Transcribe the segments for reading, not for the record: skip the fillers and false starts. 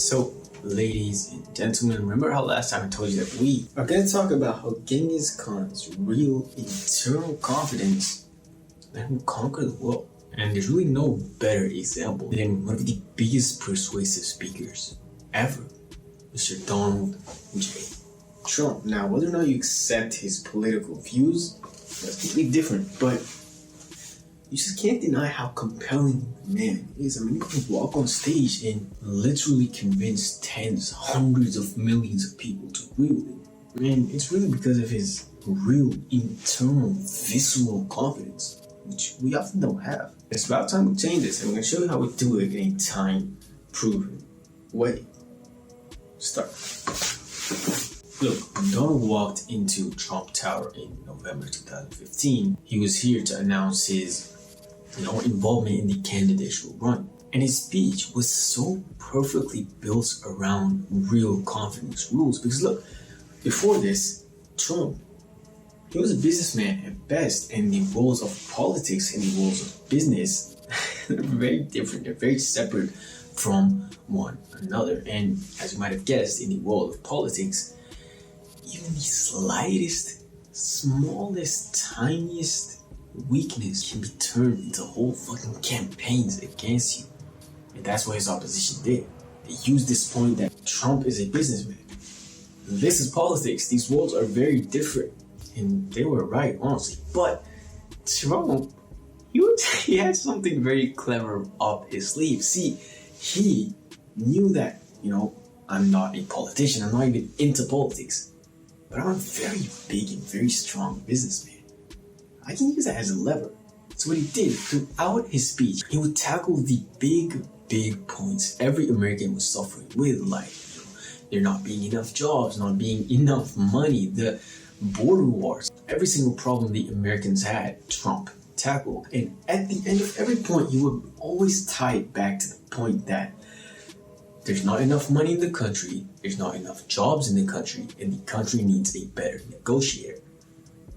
So, ladies and gentlemen, remember how last time I told you that we are going to talk about how Genghis Khan's real internal confidence let him conquer the world. And there's really no better example than one of the biggest persuasive speakers ever, Mr. Donald J. Trump. Now, whether or not you accept his political views, that's completely different, but you just can't deny how compelling the man is. I mean, he can walk on stage and literally convince tens, hundreds of millions of people to agree with him. And it's really because of his real internal, visceral confidence, which we often don't have. It's about time we change this, and I'm going to show you how we do it in a time-proven way. Start. Look, when Donald walked into Trump Tower in November 2015, he was here to announce his involvement in the candidature run. And his speech was so perfectly built around real confidence rules. Because look, before this, Trump, he was a businessman at best, and the roles of politics and the roles of business are very different. They're very separate from one another. And as you might have guessed, in the world of politics, even the slightest, smallest, tiniest weakness can be turned into whole fucking campaigns against you. And that's what his opposition did. They used this point that Trump is a businessman. This is politics. These worlds are very different. And they were right, honestly. But Trump, he had something very clever up his sleeve. See, he knew that, I'm not a politician. I'm not even into politics. But I'm a very big and very strong businessman. I can use that as a lever. So what he did throughout his speech, he would tackle the big points every American was suffering with, like there not being enough jobs, not being enough money, the border wars. Every single problem the Americans had, Trump tackled. And at the end of every point, he would always tie it back to the point that there's not enough money in the country, there's not enough jobs in the country, and the country needs a better negotiator.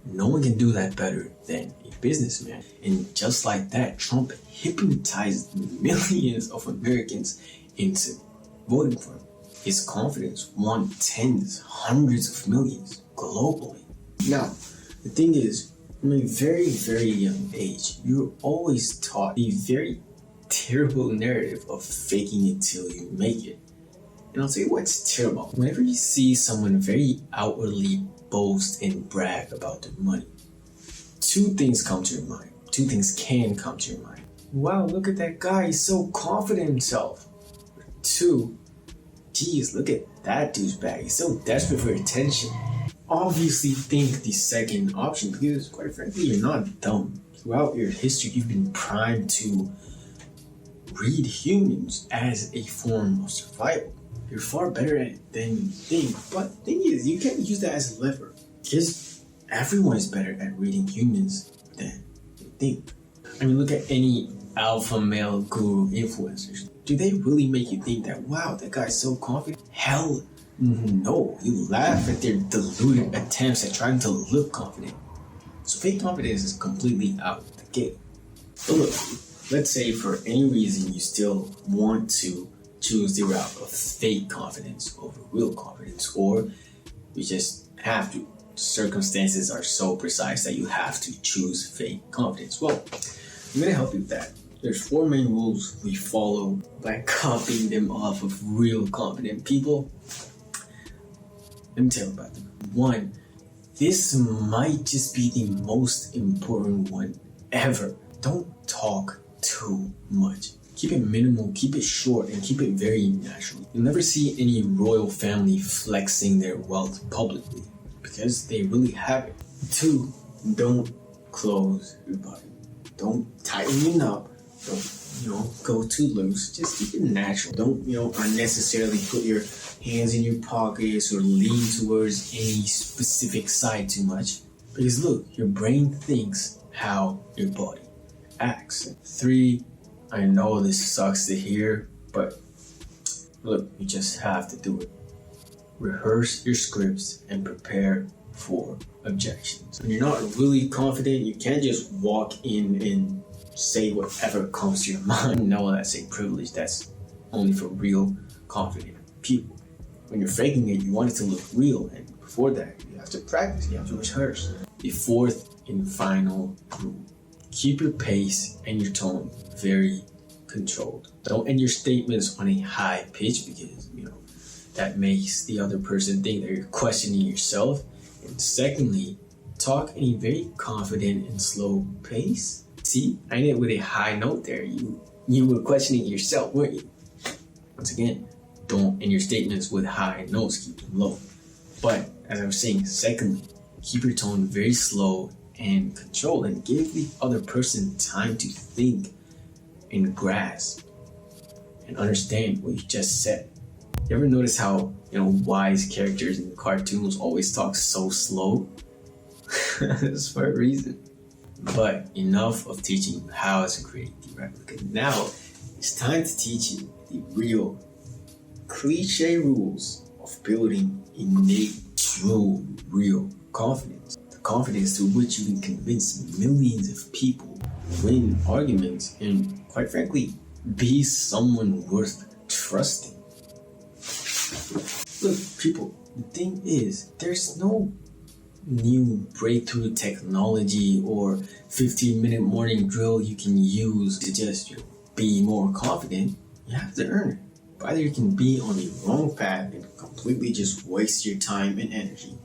No one can do that better than a businessman. And just like that, Trump hypnotized millions of Americans into voting for him. His confidence won tens, hundreds of millions globally. Now, the thing is, from a very, very young age, you're always taught a very terrible narrative of faking it till you make it. And I'll tell you what's terrible. Whenever you see someone very outwardly boast and brag about their money, two things come to your mind. Two things can come to your mind. Wow, look at that guy. He's so confident in himself. Two, geez, look at that douchebag. He's so desperate for attention. Obviously think the second option, because quite frankly, you're not dumb. Throughout your history, you've been primed to read humans as a form of survival. You're far better at it than you think. But the thing is, you can't use that as a lever, because everyone is better at reading humans than you think. I mean, look at any alpha male guru influencers. Do they really make you think that, wow, that guy's so confident? Hell no. You laugh at their deluded attempts at trying to look confident. So fake confidence is completely out the gate. But look, let's say for any reason you still want to choose the route of fake confidence over real confidence, or you just have to. Circumstances are so precise that you have to choose fake confidence. Well, I'm going to help you with that. There's 4 main rules we follow by copying them off of real confident people. Let me tell you about them. 1, this might just be the most important one ever. Don't talk too much. Keep it minimal, keep it short, and keep it very natural. You'll never see any royal family flexing their wealth publicly, because they really have it. 2, don't close your body. Don't tighten it up. Don't, go too loose. Just keep it natural. Don't, unnecessarily put your hands in your pockets or lean towards any specific side too much. Because look, your brain thinks how your body acts. 3, I know this sucks to hear, but look, you just have to do it. Rehearse your scripts and prepare for objections. When you're not really confident, you can't just walk in and say whatever comes to your mind. No, that's a privilege. That's only for real confident people. When you're faking it, you want it to look real, and before that, you have to practice, you have to rehearse. The fourth and final rule: keep your pace and your tone very controlled. Don't end your statements on a high pitch because, that makes the other person think that you're questioning yourself. And secondly, talk in a very confident and slow pace. See, I ended with a high note there. You were questioning yourself, weren't you? Once again, don't end your statements with high notes, keep them low. But as I was saying, secondly, keep your tone very slow and controlled, and give the other person time to think and grasp and understand what you just said. You ever notice how, wise characters in cartoons always talk so slow? That's for a reason. But enough of teaching you how to create the replica. Now, it's time to teach you the real cliche rules of building innate, true, real confidence. The confidence through which you can convince millions of people, win arguments, and quite frankly, be someone worth trusting. Look, people, the thing is, there's no new breakthrough technology or 15-minute morning drill you can use to just be more confident. You have to earn it. Either you can be on the wrong path and completely just waste your time and energy,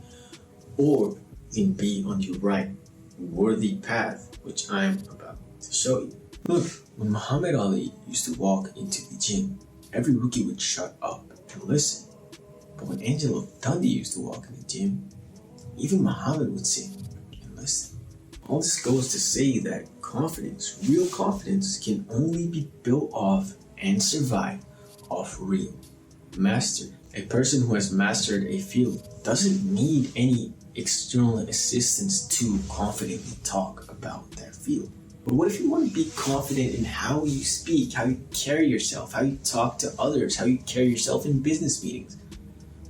or you can be on the right, worthy path, which I'm about to show you. Look, when Muhammad Ali used to walk into the gym, every rookie would shut up and listen. But when Angelo Dundee used to walk in the gym, even Muhammad would sit and listen. All this goes to say that confidence, real confidence, can only be built off and survive off real mastery. A person who has mastered a field doesn't need any external assistance to confidently talk about that field. But what if you want to be confident in how you speak, how you carry yourself, how you talk to others, how you carry yourself in business meetings?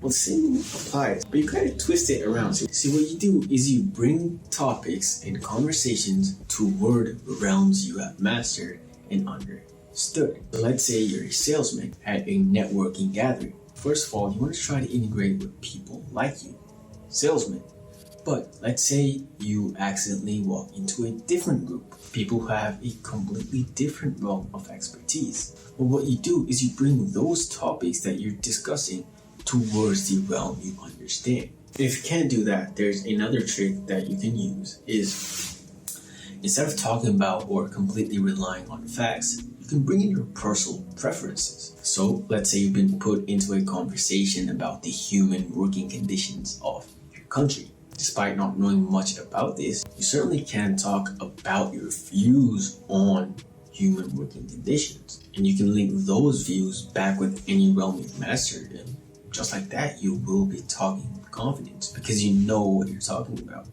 Well, the same applies, but you kind of twist it around. So, see, what you do is you bring topics and conversations to word realms you have mastered and understood. So let's say you're a salesman at a networking gathering. First of all, you want to try to integrate with people like you, salesmen. But let's say you accidentally walk into a different group, people who have a completely different realm of expertise. Well, what you do is you bring those topics that you're discussing towards the realm you understand. If you can't do that, there's another trick that you can use is, instead of talking about or completely relying on facts, you can bring in your personal preferences. So let's say you've been put into a conversation about the human working conditions of your country. Despite not knowing much about this, you certainly can talk about your views on human working conditions. And you can link those views back with any realm you've mastered in. Just like that, you will be talking with confidence because you know what you're talking about.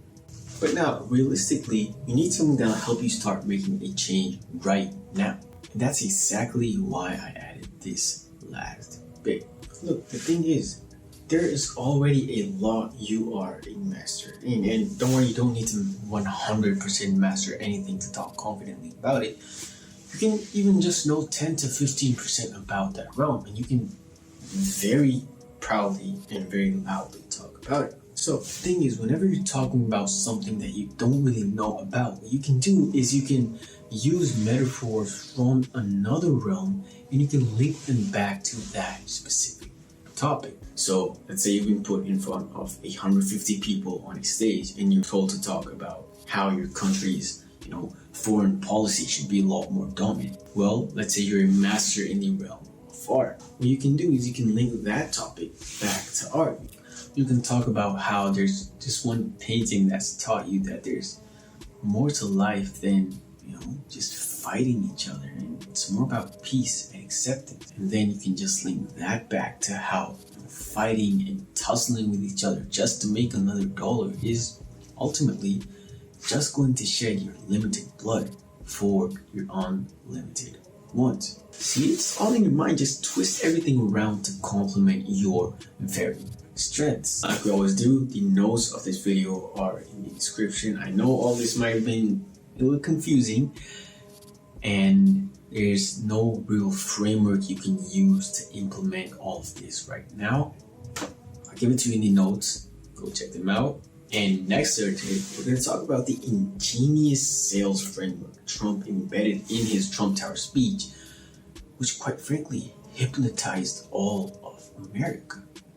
But now, realistically, you need something that'll help you start making a change right now. And that's exactly why I added this last bit. Look, the thing is, there is already a lot you are a master in. And don't worry, you don't need to 100% master anything to talk confidently about it. You can even just know 10 to 15% about that realm, and you can very proudly and very loudly talk about it. So the thing is, whenever you're talking about something that you don't really know about, what you can do is you can use metaphors from another realm and you can link them back to that specific topic. So let's say you've been put in front of 150 people on a stage and you're told to talk about how your country's foreign policy should be a lot more dominant. Well, let's say you're a master in the realm of art. What you can do is you can link that topic back to art. You can talk about how there's just one painting that's taught you that there's more to life than just fighting each other, and it's more about peace and acceptance. And then you can just link that back to how fighting and tussling with each other just to make another dollar is ultimately just going to shed your limited blood for your unlimited wants. See, it's all in your mind. Just twist everything around to complement your very strengths. Like we always do, the notes of this video are in the description. I know all this might have been a little confusing, and there's no real framework you can use to implement all of this right now. I'll give it to you in the notes. Go check them out. And next Thursday, we're going to talk about the ingenious sales framework Trump embedded in his Trump Tower speech, which quite frankly hypnotized all of America.